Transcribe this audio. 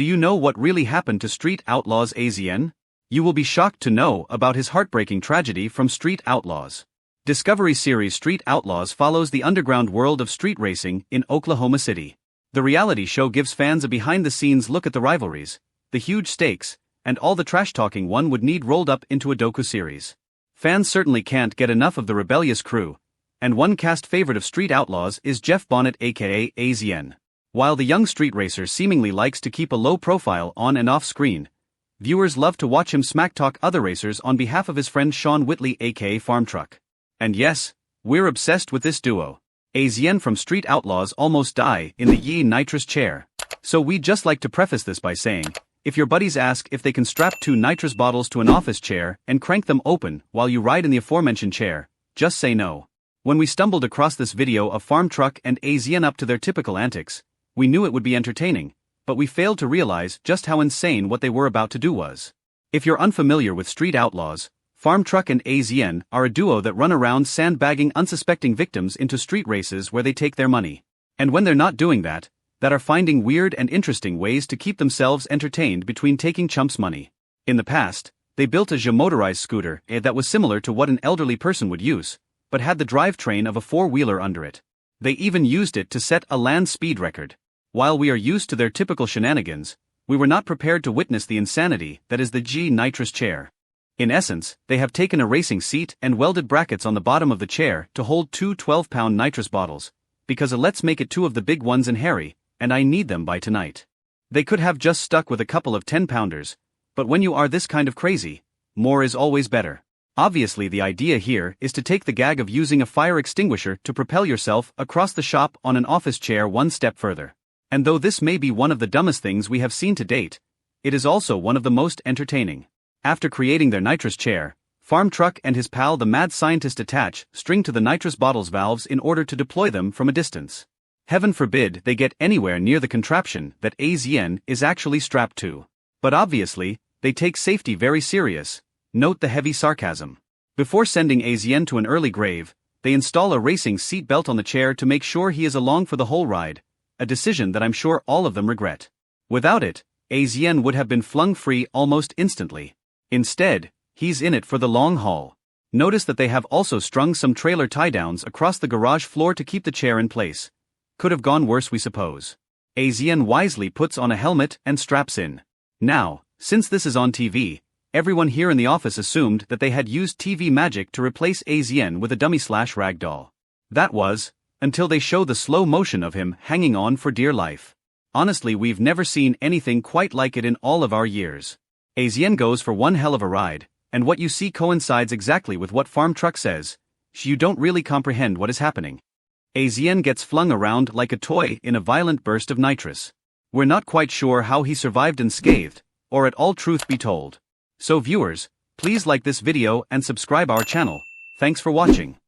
Do you know what really happened to Street Outlaws AZN? You will be shocked to know about his heartbreaking tragedy from Street Outlaws. Discovery series Street Outlaws follows the underground world of street racing in Oklahoma City. The reality show gives fans a behind-the-scenes look at the rivalries, the huge stakes, and all the trash-talking one would need rolled up into a docu-series. Fans certainly can't get enough of the rebellious crew, and one cast favorite of Street Outlaws is Jeff Bonnet aka AZN. While the young street racer seemingly likes to keep a low profile on and off screen, viewers love to watch him smack-talk other racers on behalf of his friend Sean Whitley aka Farm Truck. And yes, we're obsessed with this duo. AZN from Street Outlaws almost die in the Ye nitrous chair. So we'd just like to preface this by saying, if your buddies ask if they can strap 2 nitrous bottles to an office chair and crank them open while you ride in the aforementioned chair, just say no. When we stumbled across this video of Farm Truck and AZN up to their typical antics, we knew it would be entertaining, but we failed to realize just how insane what they were about to do was. If you're unfamiliar with Street Outlaws, Farm Truck and AZN are a duo that run around sandbagging unsuspecting victims into street races where they take their money. And when they're not doing that are finding weird and interesting ways to keep themselves entertained between taking chumps' money. In the past, they built a motorized scooter that was similar to what an elderly person would use, but had the drivetrain of a four-wheeler under it. They even used it to set a land speed record. While we are used to their typical shenanigans, we were not prepared to witness the insanity that is the G nitrous chair. In essence, they have taken a racing seat and welded brackets on the bottom of the chair to hold 2 12-pound nitrous bottles, because let's make it 2 of the big ones in Harry, and I need them by tonight. They could have just stuck with a couple of 10-pounders, but when you are this kind of crazy, more is always better. Obviously the idea here is to take the gag of using a fire extinguisher to propel yourself across the shop on an office chair one step further. And though this may be one of the dumbest things we have seen to date, it is also one of the most entertaining. After creating their nitrous chair, Farm Truck and his pal the mad scientist attach string to the nitrous bottles valves in order to deploy them from a distance. Heaven forbid they get anywhere near the contraption that AZN is actually strapped to. But obviously, they take safety very serious. Note the heavy sarcasm. Before sending AZN to an early grave, they install a racing seat belt on the chair to make sure he is along for the whole ride, a decision that I'm sure all of them regret. Without it, AZN would have been flung free almost instantly. Instead, he's in it for the long haul. Notice that they have also strung some trailer tie-downs across the garage floor to keep the chair in place. Could have gone worse, we suppose. AZN wisely puts on a helmet and straps in. Now, since this is on TV, everyone here in the office assumed that they had used TV magic to replace AZN with a dummy/rag doll. That was, until they show the slow motion of him hanging on for dear life. Honestly, we've never seen anything quite like it in all of our years. AZN goes for one hell of a ride, and what you see coincides exactly with what Farm Truck says. You don't really comprehend what is happening. AZN gets flung around like a toy in a violent burst of nitrous. We're not quite sure how he survived unscathed, or at all truth be told. So viewers, please like this video and subscribe our channel. Thanks for watching.